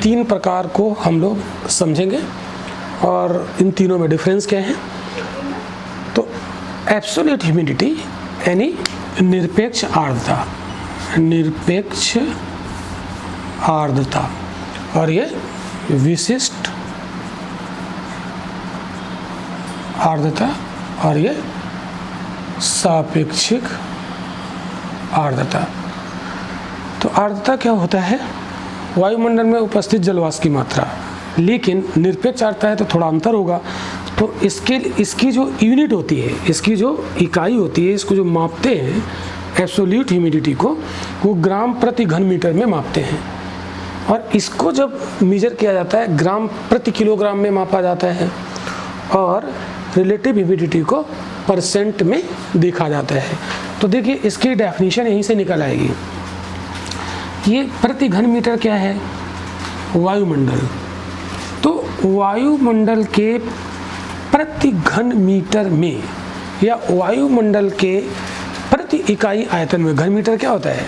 तीन प्रकार को हम लोग समझेंगे और इन तीनों में डिफरेंस क्या है। तो एब्सोल्यूट ह्यूमिडिटी यानी निरपेक्ष आर्द्रता, निरपेक्ष आर्द्रता, और ये विशिष्ट आर्द्रता, और ये सापेक्षिक आर्द्रता। तो आर्द्रता क्या होता है? वायुमंडल में उपस्थित जलवाष्प की मात्रा, लेकिन निरपेक्ष आर्द्रता है तो थोड़ा अंतर होगा। तो इसकी जो यूनिट होती है, इसकी जो इकाई होती है, इसको जो मापते हैं एब्सोल्यूट ह्यूमिडिटी को, वो ग्राम प्रति घन मीटर में मापते हैं। और इसको जब मेजर किया जाता है ग्राम प्रति किलोग्राम में मापा जाता है, और रिलेटिव ह्यूमिडिटी को परसेंट में देखा जाता है। तो देखिए इसकी डेफिनेशन यहीं से निकल आएगी। ये प्रति घन मीटर क्या है? वायुमंडल। तो वायुमंडल के प्रति घन मीटर में या वायुमंडल के प्रति इकाई आयतन में, घन मीटर क्या होता है?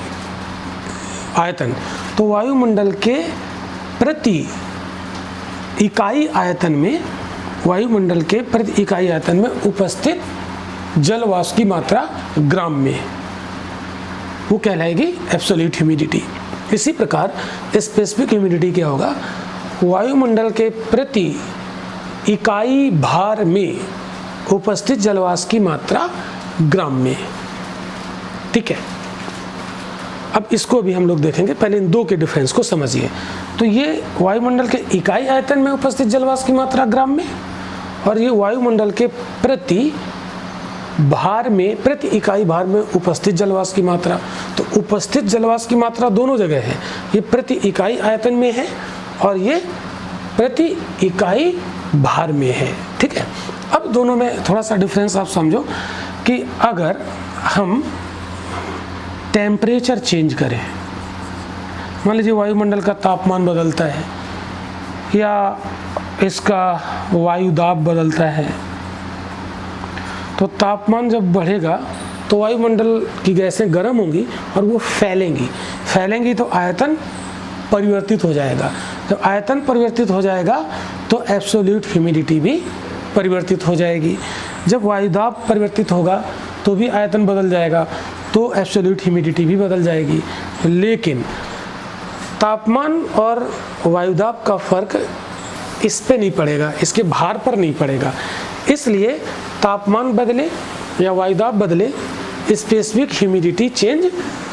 आयतन। तो वायुमंडल के प्रति इकाई आयतन में, वायुमंडल के प्रति इकाई आयतन में उपस्थित जलवाष्प की मात्रा ग्राम में, वो कहलाएगी एब्सोल्यूट ह्यूमिडिटी। इसी प्रकार स्पेसिफिक ह्यूमिडिटी क्या होगा? वायुमंडल के प्रति इकाई भार में उपस्थित जलवाष्प की मात्रा ग्राम में। ठीक है, अब इसको भी हम लोग देखेंगे। पहले इन दो के डिफरेंस को समझिए। तो ये वायुमंडल के इकाई आयतन में उपस्थित जलवाष्प की मात्रा ग्राम में, और ये वायुमंडल के प्रति भार में, प्रति इकाई भार में उपस्थित जलवाष्प की मात्रा। तो उपस्थित जलवाष्प की मात्रा दोनों जगह है, ये प्रति इकाई आयतन में है और ये प्रति इकाई भार में है। ठीक है, अब दोनों में थोड़ा सा डिफरेंस आप समझो कि अगर हम टेम्परेचर चेंज करें, मान लीजिए वायुमंडल का तापमान बदलता है या इसका वायु दाब बदलता है, तो तापमान जब बढ़ेगा तो वायुमंडल की गैसें गर्म होंगी और वो फैलेंगी तो आयतन परिवर्तित हो जाएगा। जब आयतन परिवर्तित हो जाएगा तो एब्सोल्यूट ह्यूमिडिटी भी परिवर्तित हो जाएगी। जब वायुदाब परिवर्तित होगा तो भी आयतन बदल जाएगा, तो एब्सोल्यूट ह्यूमिडिटी भी बदल जाएगी। लेकिन तापमान और वायुदाब का फर्क इस पे नहीं पड़ेगा, इसके भार पर नहीं पड़ेगा। इसलिए तापमान बदले या वायुदाब बदले, स्पेसिफिक ह्यूमिडिटी चेंज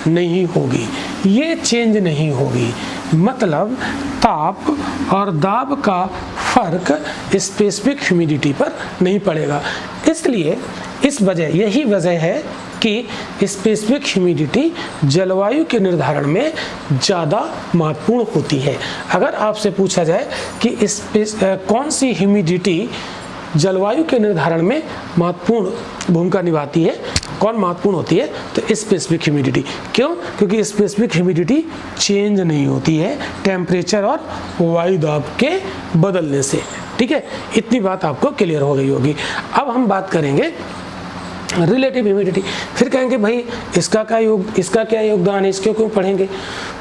नहीं होगी। ये चेंज नहीं होगी मतलब ताप और दाब का फर्क स्पेसिफिक ह्यूमिडिटी पर नहीं पड़ेगा। इसलिए यही वजह है कि स्पेसिफिक ह्यूमिडिटी जलवायु के निर्धारण में ज़्यादा महत्वपूर्ण होती है। अगर आपसे पूछा जाए कि कौन सी ह्यूमिडिटी जलवायु के निर्धारण में महत्वपूर्ण भूमिका निभाती है, कौन महत्वपूर्ण होती है, तो स्पेसिफिक ह्यूमिडिटी। क्यों? क्योंकि स्पेसिफिक ह्यूमिडिटी चेंज नहीं होती है टेम्परेचर और वायु दाब के बदलने से। ठीक है, इतनी बात आपको क्लियर हो गई होगी। अब हम बात करेंगे रिलेटिव ह्यूमिडिटी। फिर कहेंगे भाई इसका क्या योगदान है, इसको क्यों पढ़ेंगे?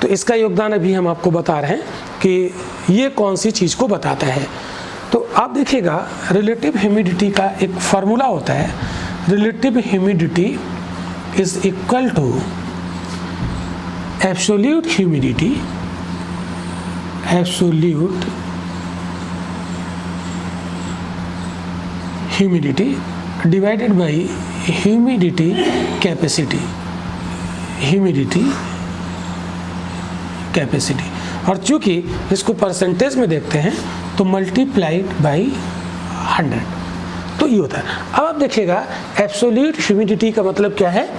तो इसका योगदान अभी हम आपको बता रहे हैं कि ये कौन सी चीज़ को बताता है। तो आप देखिएगा रिलेटिव ह्यूमिडिटी का एक फार्मूला होता है। Relative humidity is equal to absolute humidity divided by humidity capacity. और चूंकि इसको परसेंटेज में देखते हैं तो मल्टीप्लाइड बाई 100, तो ये होता है। अब आप देखिएगा एब्सोल्यूट ह्यूमिडिटी का मतलब क्या है?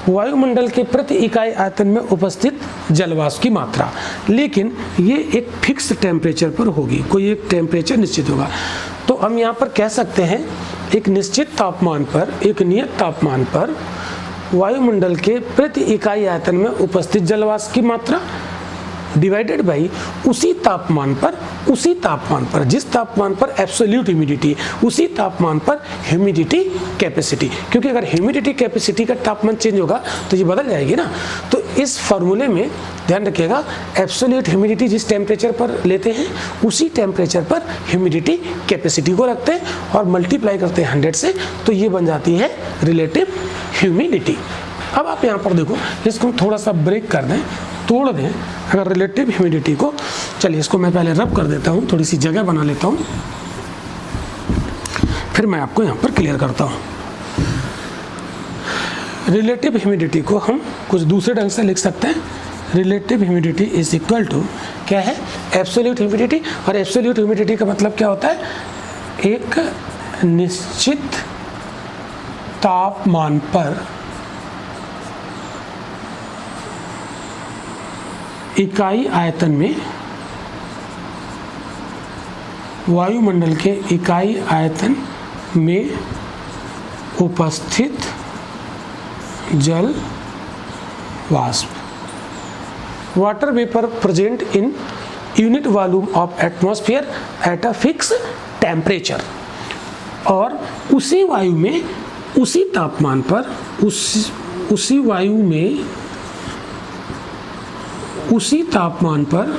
वायुमंडल के प्रति इकाई आयतन में उपस्थित जलवाष्प की मात्रा, लेकिन ये एक फिक्स टेम्परेचर पर होगी, कोई एक टेम्परेचर निश्चित होगा। तो हम यहाँ पर कह सकते हैं एक निश्चित तापमान पर, एक नियत तापमान पर वायुमंडल के प्रति इकाई आयतन में उपस्थित जलवाष्प की मात्रा डिवाइडेड बाई उसी तापमान पर जिस तापमान पर एब्सोल्यूट ह्यूमिडिटी, उसी तापमान पर ह्यूमिडिटी कैपेसिटी। क्योंकि अगर ह्यूमिडिटी कैपेसिटी का तापमान चेंज होगा तो ये बदल जाएगी ना। तो इस फार्मूले में ध्यान रखिएगा, एब्सोल्यूट ह्यूमिडिटी जिस टेम्परेचर पर लेते हैं उसी टेम्परेचर पर ह्यूमिडिटी कैपेसिटी को रखते हैं और मल्टीप्लाई करते हैं 100 से, तो ये बन जाती है रिलेटिव ह्यूमिडिटी। अब आप यहाँ पर देखो, इसको हम थोड़ा सा ब्रेक कर दें, तोड़ दें अगर रिलेटिव ह्यूमिडिटी को। चलिए इसको मैं पहले रब कर देता हूँ, थोड़ी सी जगह बना लेता हूँ, फिर मैं आपको यहाँ पर क्लियर करता हूँ। रिलेटिव ह्यूमिडिटी को हम कुछ दूसरे ढंग से लिख सकते हैं। Relative humidity is equal to क्या है, एब्सोल्यूट ह्यूमिडिटी। और एब्सोल्यूट ह्यूमिडिटी का मतलब क्या होता है, एक निश्चित तापमान पर इकाई आयतन में, वायुमंडल के इकाई आयतन में उपस्थित जल वाष्प, water vapour present in unit volume of atmosphere at a fix temperature. और उसी वायु में, उसी तापमान पर, उसी वायु में उसी तापमान पर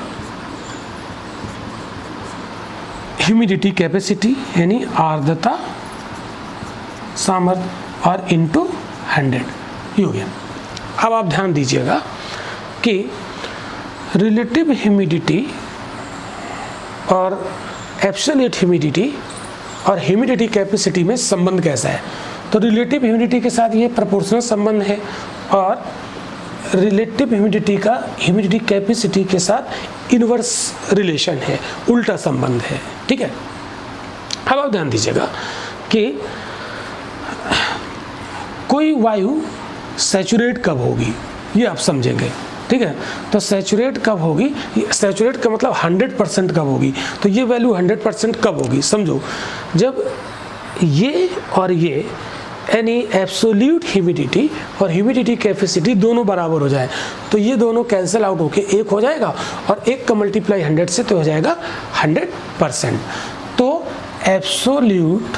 ह्यूमिडिटी कैपेसिटी यानी आर्द्रता सामर्थ्य और इनटू 100 ये हो गया। अब आप ध्यान दीजिएगा कि रिलेटिव ह्यूमिडिटी और एब्सोल्यूट ह्यूमिडिटी और ह्यूमिडिटी कैपेसिटी में संबंध कैसा है। तो रिलेटिव ह्यूमिडिटी के साथ ये प्रोपोर्शनल संबंध है और रिलेटिव ह्यूमिडिटी का ह्यूमिडिटी कैपेसिटी के साथ इनवर्स रिलेशन है, उल्टा संबंध है। ठीक है, अब आप ध्यान दीजिएगा कि कोई वायु सैचुरेट कब होगी ये आप समझेंगे। ठीक है, तो सैचुरेट कब होगी, सैचुरेट का मतलब 100% कब होगी, तो ये वैल्यू 100% कब होगी समझो, जब ये और ये यानी एब्सोल्यूट ह्यूमिडिटी और ह्यूमिडिटी कैपेसिटी दोनों बराबर हो जाए, तो ये दोनों कैंसिल आउट होके एक हो जाएगा और एक का मल्टीप्लाई 100 से तो हो जाएगा 100%। तो एब्सोल्यूट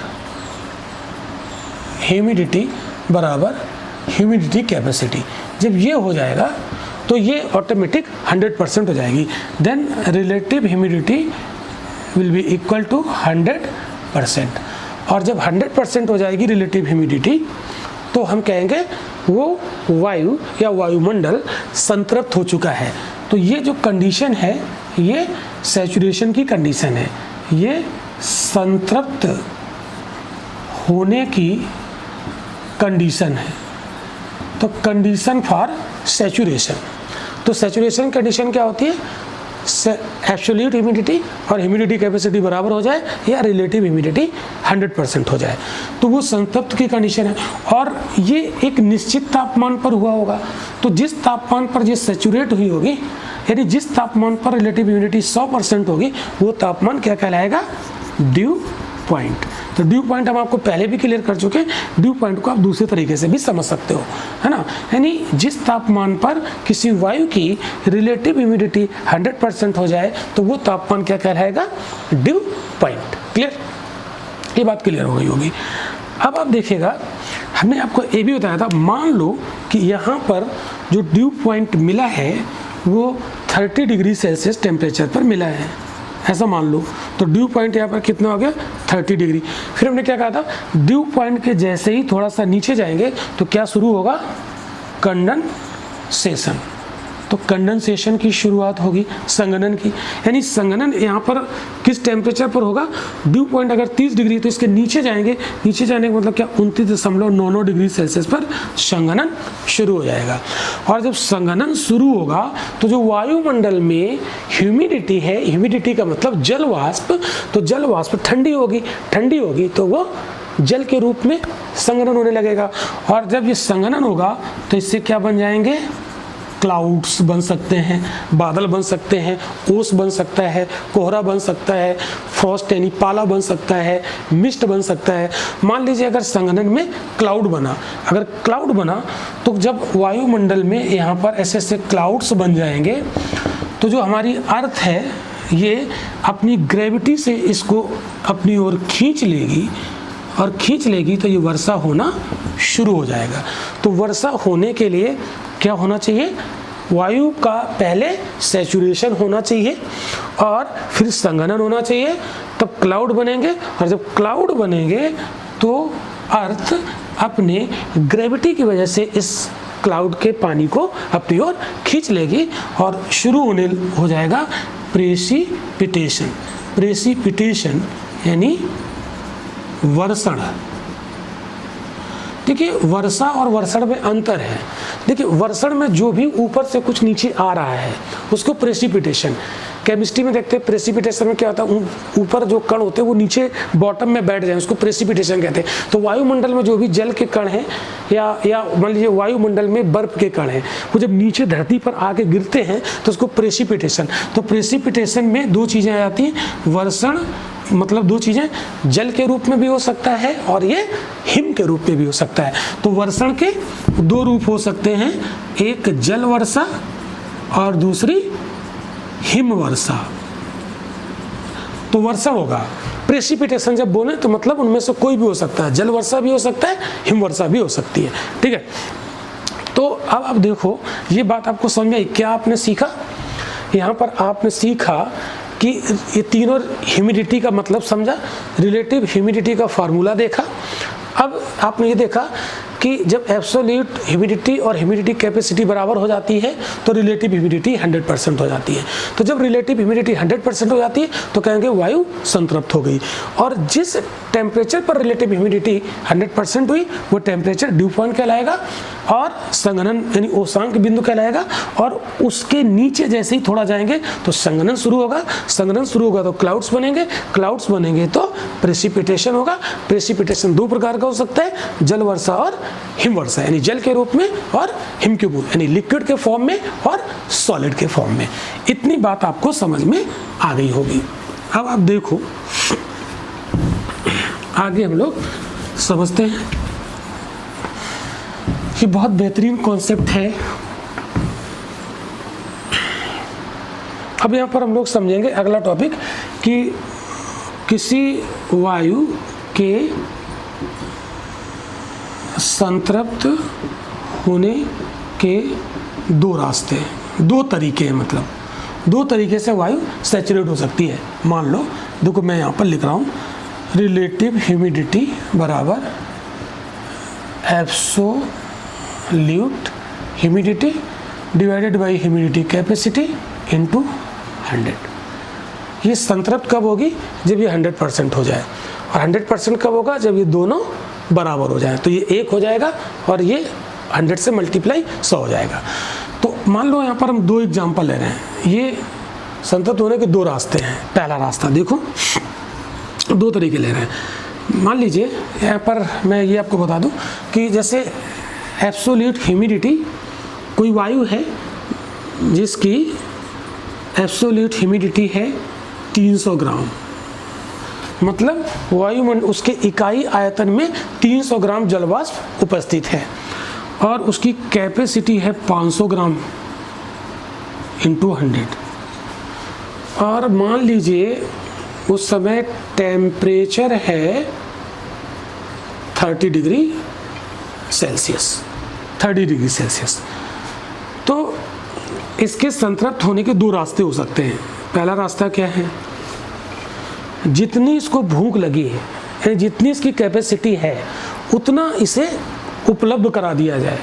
ह्यूमिडिटी बराबर ह्यूमिडिटी कैपेसिटी, जब ये हो जाएगा तो ये ऑटोमेटिक 100% हो जाएगी। Then relative humidity will be equal to 100%। और जब 100% हो जाएगी रिलेटिव ह्यूमिडिटी तो हम कहेंगे वो वायु या वायुमंडल संतृप्त हो चुका है। तो ये जो कंडीशन है ये सैचुरेशन की कंडीशन है, ये संतृप्त होने की कंडीशन है। तो कंडीशन फॉर सैचुरेशन, तो सैचुरेशन कंडीशन क्या होती है, एब्सोल्यूट ह्यूमिडिटी और ह्यूमिडिटी कैपेसिटी बराबर हो जाए या रिलेटिव ह्यूमिडिटी 100% हो जाए, तो वो संतृप्त की कंडीशन है। और ये एक निश्चित तापमान पर हुआ होगा, तो जिस तापमान पर ये सैचुरेट हुई होगी, यानी जिस तापमान पर रिलेटिव ह्यूमिडिटी 100% होगी, वो तापमान क्या कहलाएगा, ड्यू पॉइंट। तो ड्यू पॉइंट हम आपको पहले भी क्लियर कर चुके हैं, ड्यू पॉइंट को आप दूसरे तरीके से भी समझ सकते हो, है ना। यानी जिस तापमान पर किसी वायु की रिलेटिव ह्यूमिडिटी 100% हो जाए तो वो तापमान क्या कहलाएगा, ड्यू पॉइंट। क्लियर, ये बात क्लियर हो गई होगी। अब आप देखिएगा, हमने आपको ये भी बताया था, मान लो कि यहाँ पर जो ड्यू पॉइंट मिला है वो 30 डिग्री सेल्सियस टेम्परेचर पर मिला है, ऐसा मान लो। तो ड्यू पॉइंट यहाँ पर कितना हो गया, 30 डिग्री। फिर हमने क्या कहा था, ड्यू पॉइंट के जैसे ही थोड़ा सा नीचे जाएंगे तो क्या शुरू होगा, कंडेंसेशन। तो कंडेंसेशन की शुरुआत होगी, संघनन की। यानी संघनन यहाँ पर किस टेम्परेचर पर होगा, ड्यू पॉइंट अगर 30 डिग्री तो इसके नीचे जाएंगे, नीचे जाने का मतलब क्या, 29.99 डिग्री सेल्सियस पर संघनन शुरू हो जाएगा। और जब संघनन शुरू होगा तो जो वायुमंडल में ह्यूमिडिटी है, ह्यूमिडिटी का मतलब जल वाष्प, तो जल वाष्प ठंडी होगी तो वो जल के रूप में संघनन होने लगेगा। और जब ये संघनन होगा तो इससे क्या बन जाएंगे, क्लाउड्स बन सकते हैं, बादल बन सकते हैं, ओस बन सकता है, कोहरा बन सकता है, फ्रॉस्ट यानी पाला बन सकता है, मिस्ट बन सकता है। मान लीजिए अगर संघनन में क्लाउड बना, अगर क्लाउड बना तो जब वायुमंडल में यहाँ पर ऐसे ऐसे क्लाउड्स बन जाएंगे तो जो हमारी अर्थ है ये अपनी ग्रेविटी से इसको अपनी ओर खींच लेगी, और खींच लेगी तो ये वर्षा होना शुरू हो जाएगा। तो वर्षा होने के लिए क्या होना चाहिए, वायु का पहले सैचुरेशन होना चाहिए और फिर संघनन होना चाहिए, तब क्लाउड बनेंगे। और जब क्लाउड बनेंगे तो अर्थ अपने ग्रेविटी की वजह से इस क्लाउड के पानी को अपनी ओर खींच लेगी और शुरू हो जाएगा प्रेसिपिटेशन। प्रेसिपिटेशन यानी वर्षण। देखिए वर्षा और वर्षण में अंतर है। देखिए वर्षण में जो भी ऊपर से कुछ नीचे आ रहा है उसको प्रेसिपिटेशन, केमिस्ट्री में देखते हैं प्रेसिपिटेशन में क्या होता है, ऊपर जो कण होते हैं वो नीचे बॉटम में बैठ जाए, उसको प्रेसिपिटेशन कहते हैं। तो वायुमंडल में जो भी जल के कण हैं या मान लीजिए वायुमंडल में बर्फ के कण हैं, वो जब नीचे धरती पर आके गिरते हैं तो उसको प्रेसिपिटेशन। तो प्रेसिपिटेशन में दो चीज़ें आ जाती हैं, वर्षण मतलब दो चीज़ें, जल के रूप में भी हो सकता है और ये हिम के रूप में भी हो सकता है। तो वर्षण के दो रूप हो सकते हैं, एक जल वर्षा और दूसरी हिम वर्षा। तो वर्षण होगा। प्रेसिपिटेशन जब बोले तो मतलब उनमें से कोई भी हो सकता है, जल वर्षा भी हो सकता है, हिम वर्षा भी हो सकती है। ठीक है, तो अब देखो ये बात आपको समझ में आई। क्या आपने सीखा यहाँ पर? आपने सीखा कि ये तीनों ह्यूमिडिटी का मतलब समझा, रिलेटिव ह्यूमिडिटी का फार्मूला देखा। अब आपने ये देखा कि जब एब्सोल्यूट ह्यूमिडिटी और ह्यूमिडिटी कैपेसिटी बराबर हो जाती है तो रिलेटिव ह्यूमिडिटी 100% हो जाती है। तो जब रिलेटिव ह्यूमिडिटी 100% हो जाती है तो कहेंगे वायु संतृप्त हो गई। और जिस टेम्परेचर पर रिलेटिव ह्यूमिडिटी 100% हुई वो टेम्परेचर ड्यू पॉइंट कहलाएगा और संघनन यानी ओसांक बिंदु कहलाएगा। और उसके नीचे जैसे ही थोड़ा जाएंगे तो संघनन शुरू होगा, संघनन शुरू होगा तो क्लाउड्स बनेंगे, क्लाउड्स बनेंगे तो प्रेसिपिटेशन होगा। प्रेसिपिटेशन दो प्रकार का हो सकता है, जल वर्षा और हिम वर्षा, यानी जल के रूप में और हिम के रूप यानी लिक्विड के फॉर्म में और सॉलिड के फॉर्म में। इतनी बात आपको समझ में आ गई होगी। अब आप देखो आगे हम लोग समझते हैं कि बहुत बेहतरीन कॉन्सेप्ट है। अब यहाँ पर हम लोग समझेंगे अगला टॉपिक कि किसी वायु के संतृप्त होने के दो रास्ते, दो तरीके हैं, मतलब दो तरीके से वायु सैचुरेट हो सकती है। मान लो देखो मैं यहाँ पर लिख रहा हूँ, रिलेटिव ह्यूमिडिटी बराबर absolute humidity divided by humidity capacity into 100। ये संतृप्त कब होगी? जब ये 100% हो जाए। और 100% कब होगा? जब ये दोनों बराबर हो जाए। तो ये 1 हो जाएगा और ये 100 से मल्टीप्लाई 100 हो जाएगा। तो मान लो यहाँ पर हम दो एग्जाम्पल ले रहे हैं। ये संतृप्त होने के दो रास्ते हैं। पहला रास्ता देखो, दो तरीके ले रहे हैं। मान लीजिए यहाँ पर मैं ये आपको बता दूँ कि जैसे एब्सोल्यूट ह्यूमिडिटी, कोई वायु है जिसकी एब्सोल्यूट ह्यूमिडिटी है 300 ग्राम, मतलब वायुमंडल उसके इकाई आयतन में 300 ग्राम जलवाष्प उपस्थित है और उसकी कैपेसिटी है 500 ग्राम इंटू 100। और मान लीजिए उस समय टेम्परेचर है 30 डिग्री सेल्सियस, 30 डिग्री सेल्सियस। तो इसके संतृप्त होने के दो रास्ते हो सकते हैं। पहला रास्ता क्या है? जितनी इसको भूख लगी है, जितनी इसकी कैपेसिटी है उतना इसे उपलब्ध करा दिया जाए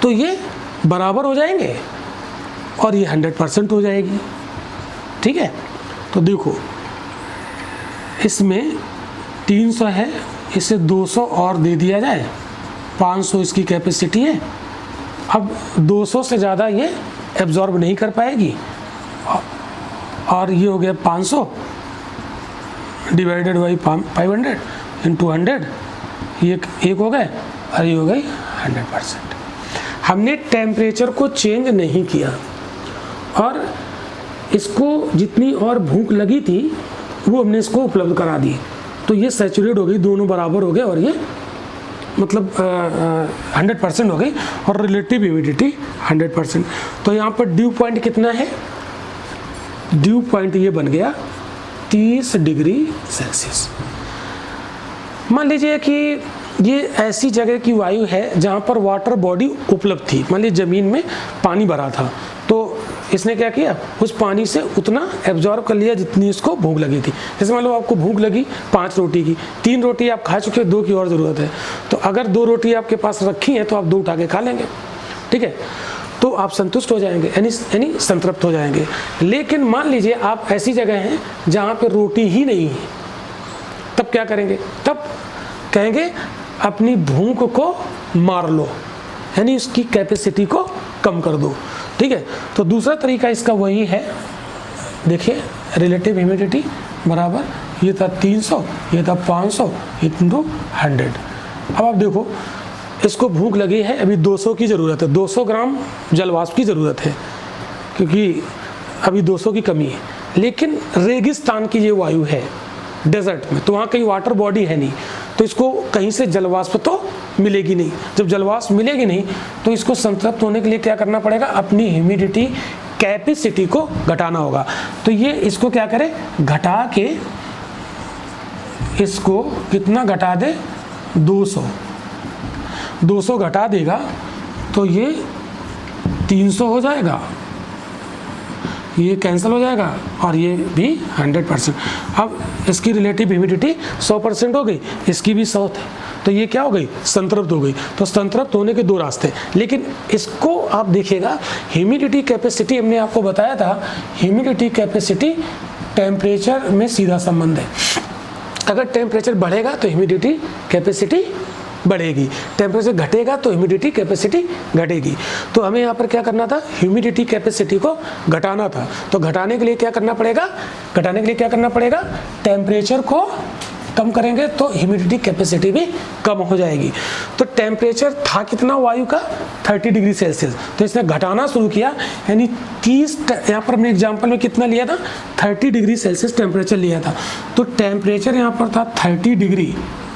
तो ये बराबर हो जाएंगे और ये 100% हो जाएगी। ठीक है, तो देखो इसमें 300 है, इसे 200 और दे दिया जाए, 500 इसकी कैपेसिटी है। अब 200 से ज़्यादा ये एब्जॉर्ब नहीं कर पाएगी और ये हो गया 500 डिवाइडेड बाई 500 इंटू 100, ये एक हो गए और ये हो गई 100%। हमने टेम्परेचर को चेंज नहीं किया और इसको जितनी और भूख लगी थी वो हमने इसको उपलब्ध करा दी, तो ये सैचुरेट हो गई, दोनों बराबर हो गए और ये मतलब 100% हो गई और रिलेटिव ह्यूमिडिटी 100%। तो यहाँ पर ड्यू पॉइंट कितना है? ड्यू पॉइंट ये बन गया 30 डिग्री सेल्सियस। मान लीजिए कि ये ऐसी जगह की वायु है जहाँ पर वाटर बॉडी उपलब्ध थी, मान लीजिए ज़मीन में पानी भरा था, तो इसने क्या किया, उस पानी से उतना एब्जॉर्ब कर लिया जितनी इसको भूख लगी थी। जैसे मान लो आपको भूख लगी 5 रोटी की, 3 रोटी आप खा चुके हो, 2 की और ज़रूरत है, तो अगर 2 रोटी आपके पास रखी है तो आप 2 उठा के खा लेंगे, ठीक है, तो आप संतुष्ट हो जाएंगे, यानी संतृप्त हो जाएंगे। लेकिन मान लीजिए आप ऐसी जगह हैं जहाँ पर रोटी ही नहीं है, तब क्या करेंगे, तब कहेंगे अपनी भूख को मार लो, यानी उसकी कैपेसिटी को कम कर दो, ठीक है। तो दूसरा तरीका इसका वही है, देखिए रिलेटिव ह्यूमिडिटी बराबर, ये था 300, ये था 500 इंटू 100। अब आप देखो इसको भूख लगी है, अभी 200 की ज़रूरत है, 200 ग्राम जलवाष्प की ज़रूरत है, क्योंकि अभी 200 की कमी है। लेकिन रेगिस्तान की ये वायु है, डेजर्ट में, तो वहाँ कहीं वाटर बॉडी है नहीं, तो इसको कहीं से जलवाष्प तो मिलेगी नहीं। जब जलवाष्प मिलेगी नहीं तो इसको संतृप्त होने के लिए क्या करना पड़ेगा, अपनी ह्यूमिडिटी कैपेसिटी को घटाना होगा। तो ये इसको क्या करे, घटा के इसको कितना घटा दे, 200 घटा देगा तो ये 300 हो जाएगा, ये कैंसिल हो जाएगा और ये भी 100%। अब इसकी रिलेटिव ह्यूमिडिटी 100% हो गई, इसकी भी 100 है, तो ये क्या हो गई, संतृप्त हो गई। तो संतृप्त होने के 2 रास्ते, लेकिन इसको आप देखिएगा ह्यूमिडिटी कैपेसिटी, हमने आपको बताया था ह्यूमिडिटी कैपेसिटी टेम्परेचर में सीधा संबंध है। अगर टेम्परेचर बढ़ेगा तो ह्यूमिडिटी कैपेसिटी बढ़ेगी, टेम्परेचर घटेगा तो ह्यूमिडिटी कैपेसिटी घटेगी। तो हमें यहाँ पर क्या करना था, ह्यूमिडिटी कैपेसिटी को घटाना था। तो घटाने के लिए क्या करना पड़ेगा, टेम्परेचर को कम करेंगे तो ह्यूमिडिटी कैपेसिटी भी कम हो जाएगी। तो टेम्परेचर था कितना वायु का, 30 डिग्री सेल्सियस, तो इसने घटाना शुरू किया, यानी 30, यहाँ पर हमने एग्जाम्पल में कितना लिया था, 30 डिग्री सेल्सियस टेम्परेचर लिया था। तो टेम्परेचर यहाँ पर था 30 डिग्री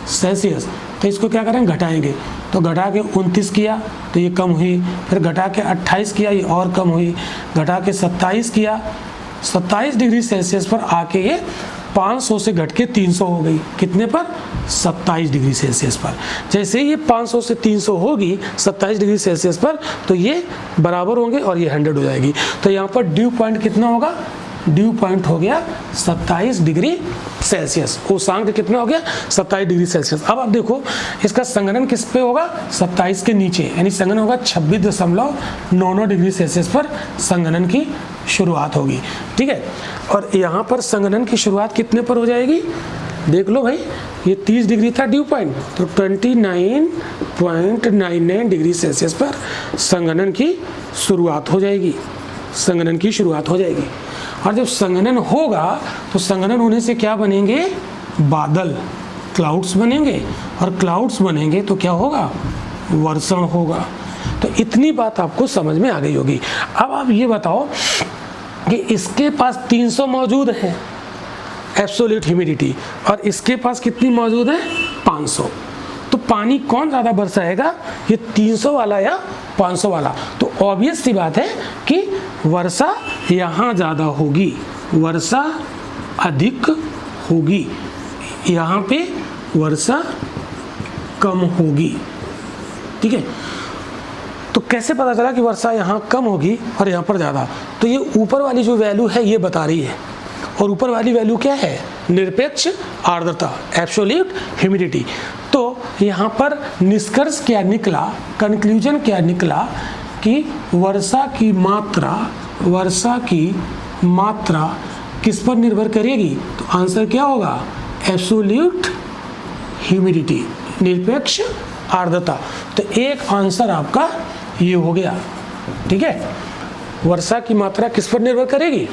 सेल्सियस, तो इसको क्या करेंगे, घटाएंगे। तो घटा के 29 किया तो ये कम हुई, फिर घटा के 28 किया, ये और कम हुई, घटा के 27 किया, 27 डिग्री सेल्सियस पर आके ये 500 से घट के 300 हो गई, कितने पर, 27 डिग्री सेल्सियस पर। जैसे ही ये 500 से 300 होगी 27 डिग्री सेल्सियस पर, तो ये बराबर होंगे और ये 100 हो जाएगी। तो यहाँ पर ड्यू पॉइंट कितना होगा, ड्यू पॉइंट हो गया 27 डिग्री सेल्सियस, उष्मांक कितना हो गया, 27 डिग्री सेल्सियस। अब आप देखो इसका संघनन किस पे होगा, 27 के नीचे, यानी संघनन होगा 26.99 डिग्री सेल्सियस पर संघनन की शुरुआत होगी, ठीक है। और यहाँ पर संघनन की शुरुआत कितने पर हो जाएगी, देख लो भाई, ये 30 डिग्री था ड्यू पॉइंट, तो 29.99 डिग्री सेल्सियस पर संघनन की शुरुआत हो जाएगी, संघनन की शुरुआत हो जाएगी। और जब संघनन होगा तो संघनन होने से क्या बनेंगे, बादल, क्लाउड्स बनेंगे, और क्लाउड्स बनेंगे तो क्या होगा, वर्षण होगा। तो इतनी बात आपको समझ में आ गई होगी। अब आप ये बताओ कि इसके पास 300 मौजूद है एब्सोल्यूट ह्यूमिडिटी, और इसके पास कितनी मौजूद है, 500। तो पानी कौन ज़्यादा बरसाएगा, ये 300 वाला या 500 वाला। तो ऑब्वियस सी बात है कि वर्षा यहाँ ज़्यादा होगी, वर्षा अधिक होगी, यहाँ पे वर्षा कम होगी, ठीक है। तो कैसे पता चला कि वर्षा यहाँ कम होगी और यहाँ पर ज़्यादा, तो ये ऊपर वाली जो वैल्यू है ये बता रही है, और ऊपर वाली वैल्यू क्या है, निरपेक्ष आर्द्रता, एब्सोल्यूट ह्यूमिडिटी। तो यहाँ पर निष्कर्ष क्या निकला, कंक्लूजन क्या निकला कि वर्षा की मात्रा किस पर निर्भर करेगी, तो आंसर क्या होगा, एब्सोल्यूट ह्यूमिडिटी, निरपेक्ष आर्द्रता। तो एक आंसर आपका ये हो गया, ठीक है। वर्षा की मात्रा किस पर निर्भर करेगी,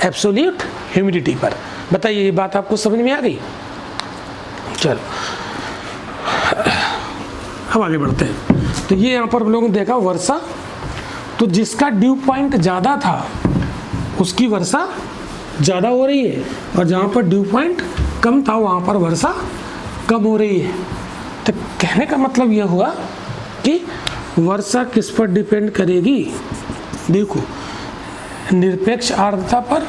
एब्सोल्यूट ह्यूमिडिटी पर। बताइए ये बात आपको समझ में आ गई। चलो अब आगे बढ़ते हैं। तो ये यहाँ पर हम लोगों ने देखा वर्षा, तो जिसका ड्यू पॉइंट ज़्यादा था उसकी वर्षा ज़्यादा हो रही है, और जहाँ पर ड्यू पॉइंट कम था वहाँ पर वर्षा कम हो रही है। तो कहने का मतलब यह हुआ कि वर्षा किस पर डिपेंड करेगी, देखो निरपेक्ष आर्द्रता पर,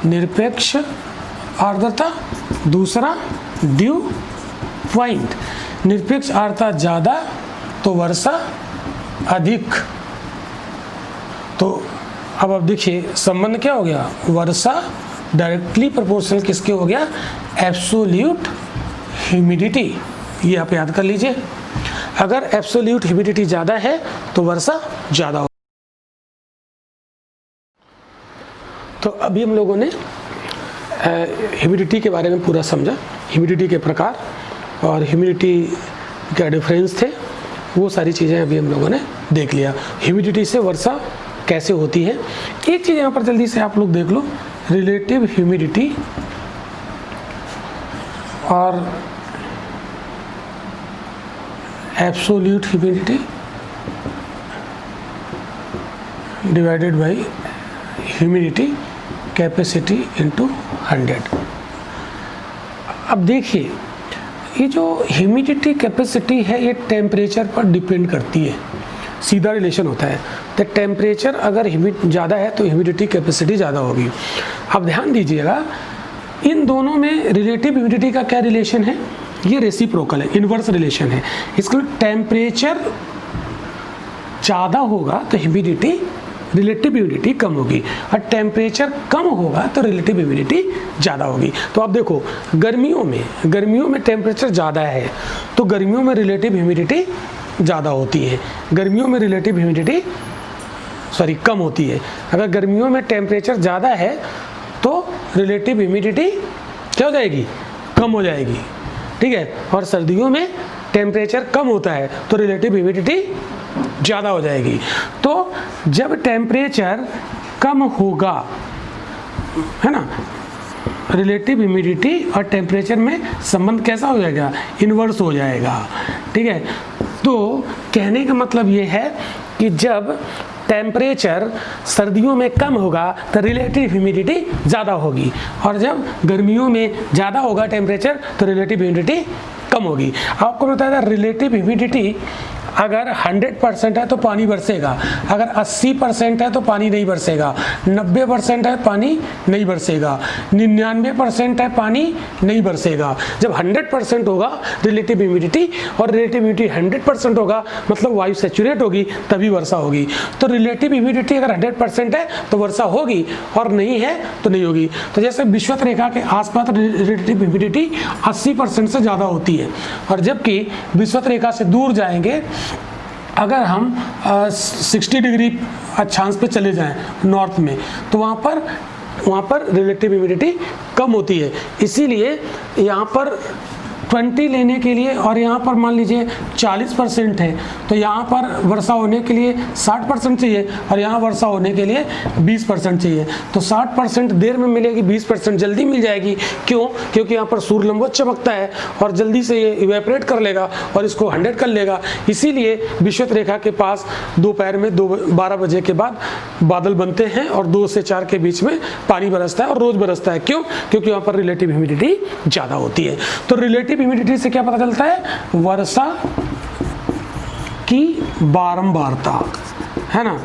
निरपेक्ष आर्द्रता, दूसरा ड्यू पॉइंट। निरपेक्ष आर्द्रता ज़्यादा तो वर्षा अधिक। तो अब आप देखिए संबंध क्या हो गया, वर्षा डायरेक्टली प्रोपोर्शनल किसके हो गया, एब्सोल्यूट ह्यूमिडिटी। ये आप याद कर लीजिए, अगर एब्सोल्यूट ह्यूमिडिटी ज़्यादा है तो वर्षा ज़्यादा हो। तो अभी हम लोगों ने ह्यूमिडिटी के बारे में पूरा समझा, ह्यूमिडिटी के प्रकार और ह्यूमिडिटी का डिफरेंस थे, वो सारी चीज़ें अभी हम लोगों ने देख लिया। ह्यूमिडिटी से वर्षा कैसे होती है। एक चीज़ यहाँ पर जल्दी से आप लोग देख लो, रिलेटिव ह्यूमिडिटी और absolute humidity divided by humidity capacity into 100। अब देखिए ये जो ह्यूमिडिटी कैपेसिटी है ये टेम्परेचर पर डिपेंड करती है, सीधा रिलेशन होता है। तो टेम्परेचर अगर ज़्यादा है तो ह्यूमिडिटी कैपेसिटी ज़्यादा होगी। अब ध्यान दीजिएगा इन दोनों में रिलेटिव ह्यूमिडिटी का क्या रिलेशन है, ये रेसिप्रोकल है, इन्वर्स रिलेशन है। इसका टेम्परेचर ज़्यादा होगा तो ह्यूमिडिटी रिलेटिव ह्यूमिडिटी कम होगी और टेम्परेचर कम होगा तो रिलेटिव ह्यूमिडिटी ज़्यादा होगी। तो आप देखो गर्मियों में टेम्परेचर ज़्यादा है तो गर्मियों में रिलेटिव ह्यूमिडिटी ज़्यादा होती है, गर्मियों में रिलेटिव ह्यूमिडिटी कम होती है। अगर गर्मियों में टेम्परेचर ज़्यादा है तो रिलेटिव ह्यूमिडिटी क्या हो जाएगी, कम हो जाएगी, ठीक है। और सर्दियों में टेम्परेचर कम होता है तो रिलेटिव ह्यूमिडिटी ज़्यादा हो जाएगी। तो जब टेम्परेचर कम होगा, है ना, रिलेटिव ह्यूमिडिटी और टेम्परेचर में संबंध कैसा हो जाएगा, इन्वर्स हो जाएगा, ठीक है। तो कहने का मतलब ये है कि जब टेम्परेचर सर्दियों में कम होगा तो रिलेटिव ह्यूमिडिटी ज़्यादा होगी और जब गर्मियों में ज़्यादा होगा टेम्परेचर तो रिलेटिव ह्यूमिडिटी कम होगी। आपको बताया था रिलेटिव ह्यूमिडिटी अगर 100% है तो पानी बरसेगा, अगर 80% है तो पानी नहीं बरसेगा, 90% है पानी नहीं बरसेगा, 99% है पानी नहीं बरसेगा। जब 100% होगा रिलेटिव ह्यूमिडिटी और रिलेटिव ह्यूमिडिटी 100% होगा मतलब वायु सैचुरेट होगी तभी वर्षा होगी। तो रिलेटिव ह्यूमिडिटी अगर 100% है तो वर्षा होगी और नहीं है तो नहीं होगी। तो जैसे विषुवत रेखा के आसपास रिलेटिव ह्यूमिडिटी 80% से ज़्यादा होती है और जबकि विषुवत रेखा से दूर जाएंगे, अगर हम 60 डिग्री अक्षांश पे चले जाएं नॉर्थ में तो वहाँ पर रिलेटिव ह्यूमिडिटी कम होती है। इसीलिए यहाँ पर 20 लेने के लिए और यहाँ पर मान लीजिए 40% है तो यहाँ पर वर्षा होने के लिए 60% चाहिए और यहाँ वर्षा होने के लिए 20% चाहिए। तो 60% देर में मिलेगी, 20% जल्दी मिल जाएगी। क्यों? क्योंकि यहाँ पर सूर्य लंबवत चमकता है और जल्दी से ये इवेपोरेट कर लेगा और इसको 100 कर लेगा। इसीलिए विषुवत रेखा के पास दोपहर में 12 बजे के बाद बादल बनते हैं और 2 से 4 के बीच में पानी बरसता है और रोज बरसता है। क्यों? क्योंकि वहाँ पर रिलेटिव ह्यूमिडिटी ज़्यादा होती है। तो रिलेटिव ह्यूमिडिटी से क्या पता चलता है, वर्षा की बारंबारता, है ना।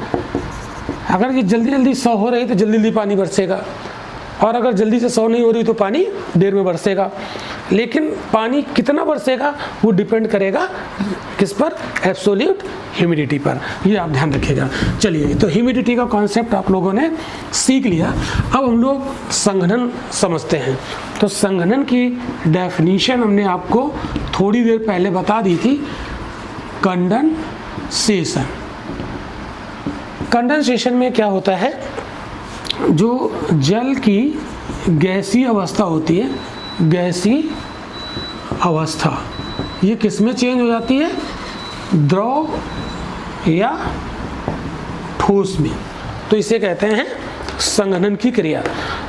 अगर ये जल्दी जल्दी 100 हो रही तो जल्दी जल्दी पानी बरसेगा और अगर जल्दी से 100 नहीं हो रही तो पानी देर में बरसेगा। लेकिन पानी कितना बरसेगा वो डिपेंड करेगा किस पर, एब्सोल्यूट ह्यूमिडिटी पर। ये आप ध्यान रखिएगा। चलिए, तो ह्यूमिडिटी का कॉन्सेप्ट आप लोगों ने सीख लिया। अब हम लोग संघनन समझते हैं। तो संघनन की डेफिनीशन हमने आपको थोड़ी देर पहले बता दी थी, कंडेंसेशन। कंडेंसेशन में क्या होता है, जो जल की गैसीय अवस्था होती है, गैसीय अवस्था, ये किस में चेंज हो जाती है, द्रव या ठोस में। तो इसे कहते हैं संघनन की क्रिया।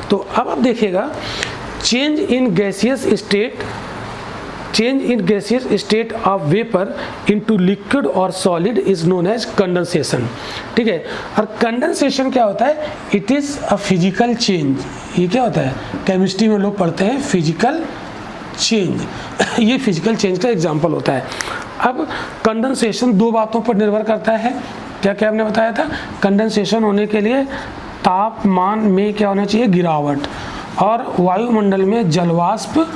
तो अब आप देखिएगा, change in gaseous state of vapour into liquid और solid is known as condensation, ठीक है। और कंडेंसेशन क्या होता है, it is a physical change. ये क्या होता है, केमिस्ट्री में लोग पढ़ते हैं फिजिकल चेंज। ये फिजिकल चेंज का एग्जाम्पल होता है। अब कंडेंसेशन 2 बातों पर निर्भर करता है। क्या क्या हमने बताया था, कंडेंसेशन होने के लिए तापमान में क्या होना चाहिए, गिरावट, और वायुमंडल में जलवाष्प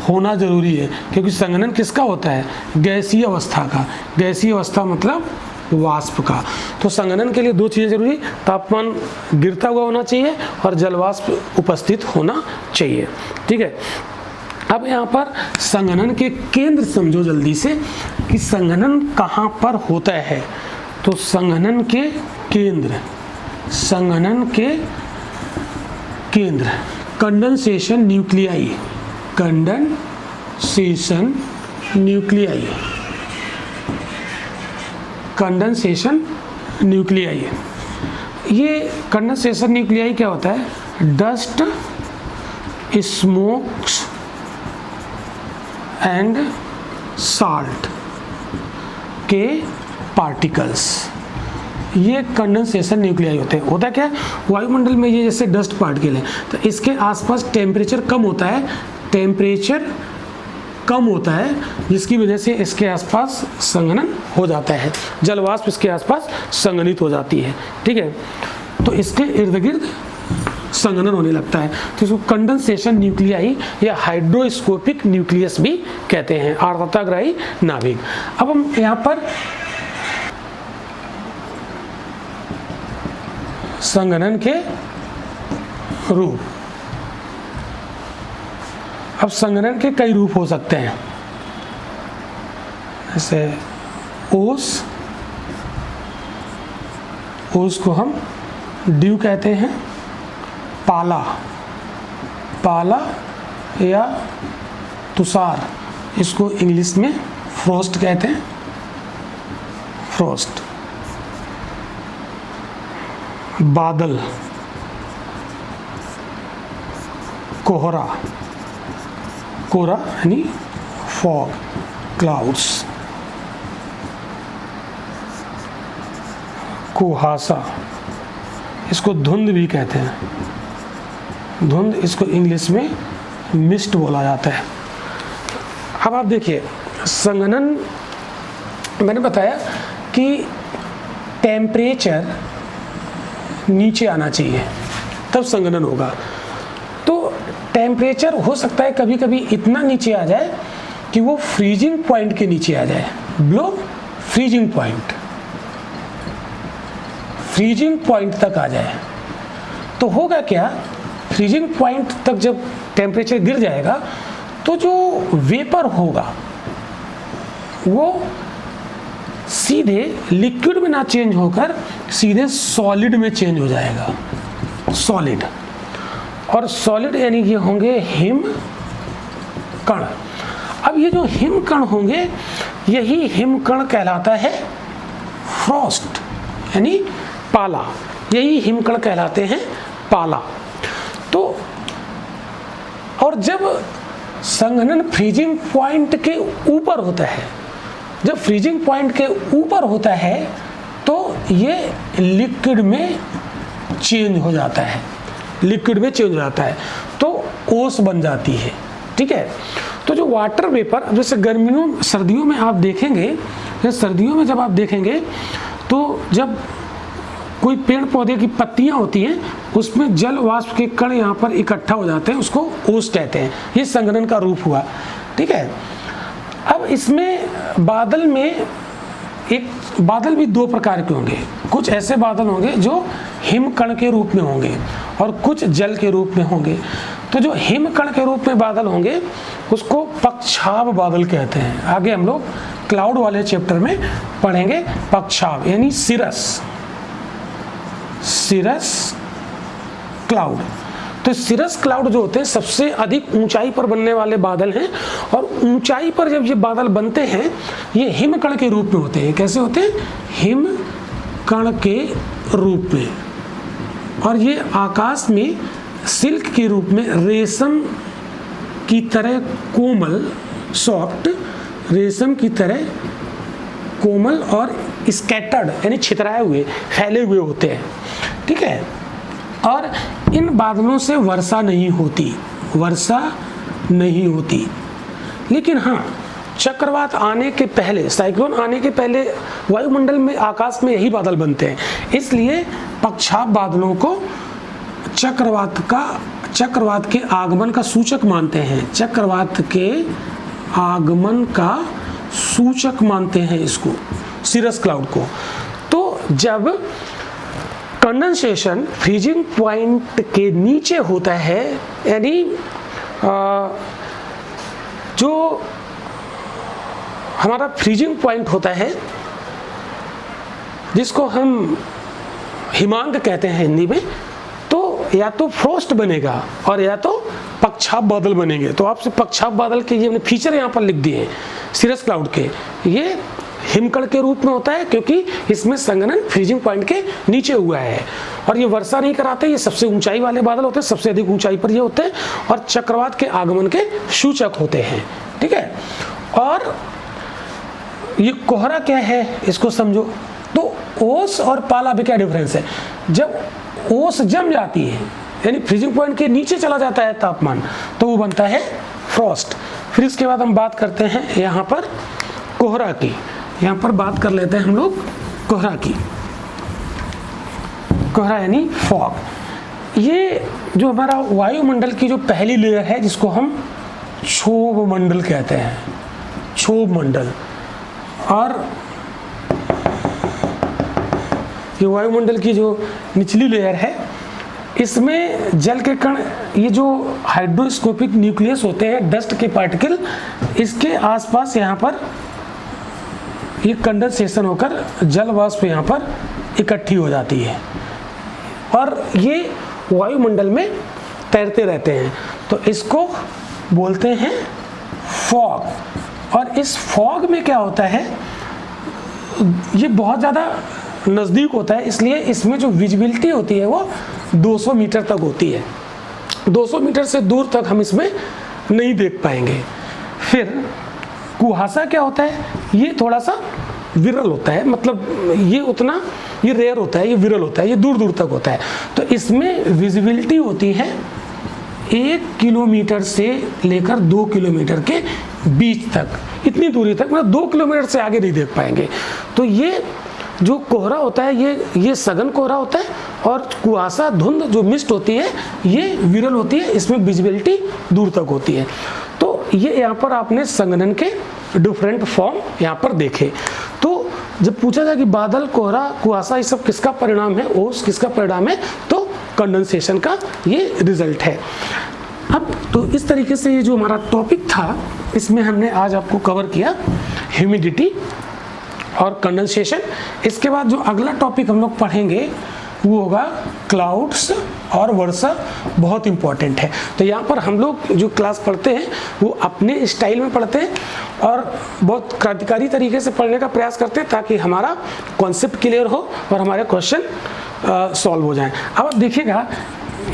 होना जरूरी है, क्योंकि संघनन किसका होता है? गैसीय अवस्था का। गैसीय अवस्था मतलब वाष्प का। तो संघनन के लिए दो चीज़ें जरूरी, तापमान गिरता हुआ होना चाहिए और जलवाष्प उपस्थित होना चाहिए। ठीक है, अब यहाँ पर संघनन के केंद्र समझो जल्दी से कि संघनन कहाँ पर होता है। तो संघनन के केंद्र, संघनन के केंद्र condensation nuclei, condensation nuclei, condensation nuclei. ये कंडेंसेशन न्यूक्लियाई क्या होता है? डस्ट, स्मोक्स एंड साल्ट के पार्टिकल्स, ये कंडेंसेशन न्यूक्लियाई होते हैं। होता क्या है? वायुमंडल में ये जैसे डस्ट पार्टिकल है, तो इसके आसपास टेम्परेचर कम होता है, टेम्परेचर कम होता है, जिसकी वजह से इसके आसपास संघनन हो जाता है, जलवाष्प इसके आसपास संघनित हो जाती है। ठीक है, तो इसके इर्द गिर्द संघनन होने लगता है, तो इसको कंडेंसेशन न्यूक्लियाई या हाइड्रोस्कोपिक न्यूक्लियस भी कहते हैं, आर्द्रताग्राही नाभिक। अब हम यहाँ पर संघनन के रूप, अब संघनन के कई रूप हो सकते हैं, जैसे ओस, ओस को हम ड्यू कहते हैं, पाला, पाला या तुषार, इसको इंग्लिश में फ्रोस्ट कहते हैं, फ्रोस्ट। बादल, कोहरा, कोहरा यानी फॉग, क्लाउड्स। कुहासा, इसको धुंध भी कहते हैं, धुंध, इसको इंग्लिश में मिस्ट बोला जाता है। अब आप देखिए संघनन, मैंने बताया कि टेम्परेचर नीचे आना चाहिए तब संघनन होगा। तो टेम्परेचर हो सकता है कभी कभी इतना नीचे आ जाए कि वो फ्रीजिंग पॉइंट के नीचे आ जाए, below freezing point, freezing point तक आ जाए। तो होगा क्या, फ्रीजिंग पॉइंट तक जब टेम्परेचर गिर जाएगा तो जो वेपर होगा वो सीधे लिक्विड में ना चेंज होकर सीधे सॉलिड में चेंज हो जाएगा, सॉलिड। और सॉलिड यानी ये होंगे हिम कण। अब ये जो हिम कण होंगे, यही हिम कण कहलाता है फ्रॉस्ट यानी पाला, यही हिम कण कहलाते हैं पाला। तो और जब संघनन फ्रीजिंग पॉइंट के ऊपर होता है, जब फ्रीजिंग पॉइंट के ऊपर होता है तो ये लिक्विड में चेंज हो जाता है, लिक्विड में चेंज हो जाता है, तो ओस बन जाती है। ठीक है, तो जो वाटर वेपर, जैसे गर्मियों सर्दियों में आप देखेंगे, सर्दियों में जब आप देखेंगे तो जब कोई पेड़ पौधे की पत्तियां होती हैं उसमें जल वाष्प के कण यहाँ पर इकट्ठा हो जाते हैं, उसको ओस कहते हैं। ये संघनन का रूप हुआ। ठीक है, अब इसमें बादल में एक बादल भी दो प्रकार के होंगे, कुछ ऐसे बादल होंगे जो हिमकण के रूप में होंगे और कुछ जल के रूप में होंगे। तो जो हिमकण के रूप में बादल होंगे उसको पक्षाभ बादल कहते हैं। आगे हम लोग क्लाउड वाले चैप्टर में पढ़ेंगे पक्षाभ यानी सिरस, सिरस क्लाउड। तो सिरस क्लाउड जो होते हैं सबसे अधिक ऊंचाई पर बनने वाले बादल हैं, और ऊंचाई पर जब ये बादल बनते हैं ये हिमकण के रूप में होते हैं। कैसे होते हैं? हिमकण के रूप में। और ये आकाश में सिल्क के रूप में रेशम की तरह कोमल, सॉफ्ट, रेशम की तरह कोमल और स्कैटर्ड यानी छितराए हुए, फैले हुए होते हैं। ठीक है, और इन बादलों से वर्षा नहीं होती, वर्षा नहीं होती। लेकिन हाँ, चक्रवात आने के पहले, साइक्लोन आने के पहले वायुमंडल में, आकाश में यही बादल बनते हैं। इसलिए पक्षाभ बादलों को चक्रवात का चक्रवात के आगमन का सूचक मानते हैं, चक्रवात के आगमन का सूचक मानते हैं इसको, सीरस क्लाउड को। तो जब कंडेंसेशन फ्रीजिंग पॉइंट के नीचे होता है, यानी जो हमारा फ्रीजिंग पॉइंट होता है जिसको हम हिमांक कहते हैं हिंदी में, तो या तो फ्रोस्ट बनेगा और या तो पक्षाप बादल बनेंगे। तो आपसे पक्षाप बादल के ये फीचर यहाँ पर लिख दिए हैं सीरस क्लाउड के। ये हिमकण के रूप में होता है क्योंकि इसमें संघनन फ्रीजिंग पॉइंट के नीचे हुआ है, और ये वर्षा नहीं कराते, ये सबसे ऊंचाई वाले बादल होते हैं, सबसे अधिक ऊंचाई पर ये होते हैं, और चक्रवात के आगमन के सूचक होते हैं। ठीक है, और ये कोहरा क्या है इसको समझो। तो ओस और पाला में क्या डिफरेंस है? जब ओस जम जाती है यानी फ्रीजिंग पॉइंट के नीचे चला जाता है तापमान, तो वो बनता है फ्रॉस्ट। फिर इसके बाद हम बात करते हैं यहाँ पर कोहरा की। यहाँ पर बात कर लेते हैं हम लोग कोहरा की। कोहरा यानी फॉग। ये जो हमारा वायुमंडल की जो पहली लेयर है जिसको हम क्षोभ मंडल कहते हैं, क्षोभ मंडल। और ये वायुमंडल की जो निचली लेयर है इसमें जल के कण, ये जो हाइड्रोस्कोपिक न्यूक्लियस होते हैं, डस्ट के पार्टिकल, इसके आसपास यहाँ पर ये कंडेंसेशन होकर जल वाष्प यहाँ पर इकट्ठी हो जाती है और ये वायुमंडल में तैरते रहते हैं। तो इसको बोलते हैं फॉग। और इस फॉग में क्या होता है, ये बहुत ज़्यादा नज़दीक होता है, इसलिए इसमें जो विजिबिलिटी होती है वो 200 मीटर तक होती है। 200 मीटर से दूर तक हम इसमें नहीं देख पाएंगे। फिर कुहासा क्या होता है, ये थोड़ा सा विरल होता है, मतलब ये रेयर होता है, ये विरल होता है, ये दूर दूर तक होता है। तो इसमें विजिबिलिटी होती है 1 किलोमीटर से लेकर 2 किलोमीटर के बीच तक, इतनी दूरी तक, मतलब 2 किलोमीटर से आगे नहीं देख पाएंगे। तो ये जो कोहरा होता है ये सघन कोहरा होता है, और कुहासा धुंध जो मिस्ट होती है ये विरल होती है, इसमें विजिबिलिटी दूर तक होती है। तो ये यहाँ पर आपने संघनन के डिफरेंट फॉर्म यहाँ पर देखे। तो जब पूछा जाए कि बादल, कोहरा, कुहासा ये सब किसका परिणाम है, ओस किसका परिणाम है, तो कंडेंसेशन का ये रिजल्ट है। अब तो इस तरीके से ये जो हमारा टॉपिक था इसमें हमने आज आपको कवर किया ह्यूमिडिटी और कंडेंसेशन। इसके बाद जो अगला टॉपिक हम लोग पढ़ेंगे वो होगा क्लाउड्स और वर्षा, बहुत इंपॉर्टेंट है। तो यहाँ पर हम लोग जो क्लास पढ़ते हैं वो अपने स्टाइल में पढ़ते हैं और बहुत क्रांतिकारी तरीके से पढ़ने का प्रयास करते हैं ताकि हमारा कॉन्सेप्ट क्लियर हो और हमारे क्वेश्चन सॉल्व हो जाएं। अब आप देखिएगा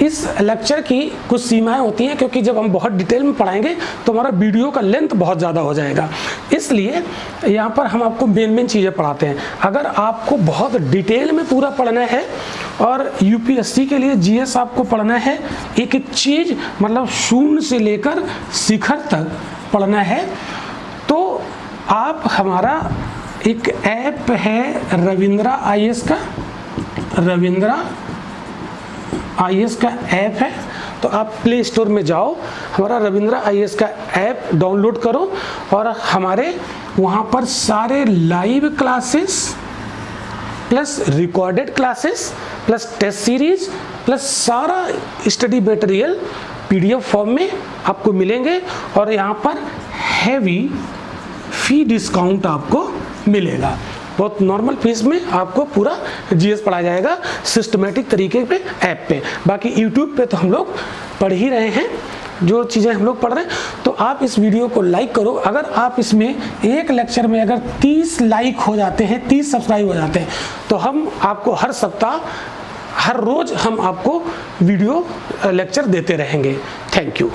इस लेक्चर की कुछ सीमाएं होती हैं, क्योंकि जब हम बहुत डिटेल में पढ़ाएंगे तो हमारा वीडियो का लेंथ बहुत ज़्यादा हो जाएगा, इसलिए यहाँ पर हम आपको मेन चीज़ें पढ़ाते हैं। अगर आपको बहुत डिटेल में पूरा पढ़ना है और यूपीएससी के लिए जीएस आपको पढ़ना है, एक एक चीज़ मतलब शून्य से लेकर शिखर तक पढ़ना है, तो आप हमारा एक ऐप है रविंद्रा आईएएस का, रविंद्रा आईएएस का ऐप है, तो आप प्ले स्टोर में जाओ, हमारा रविंद्रा आईएएस का ऐप डाउनलोड करो और हमारे वहाँ पर सारे live classes plus recorded classes plus test series plus सारा स्टडी मटेरियल पीडीएफ फॉर्म में आपको मिलेंगे, और यहाँ पर हैवी फी डिस्काउंट आपको मिलेगा। बहुत नॉर्मल फीस में आपको पूरा जीएस पढ़ाया जाएगा सिस्टमेटिक तरीके पे ऐप पे। बाकी यूट्यूब पे तो हम लोग पढ़ ही रहे हैं जो चीज़ें हम लोग पढ़ रहे हैं। तो आप इस वीडियो को लाइक करो। अगर आप इसमें एक लेक्चर में अगर 30 लाइक हो जाते हैं, 30 सब्सक्राइब हो जाते हैं, तो हम आपको हर सप्ताह हर रोज़ हम आपको वीडियो लेक्चर देते रहेंगे। Thank you.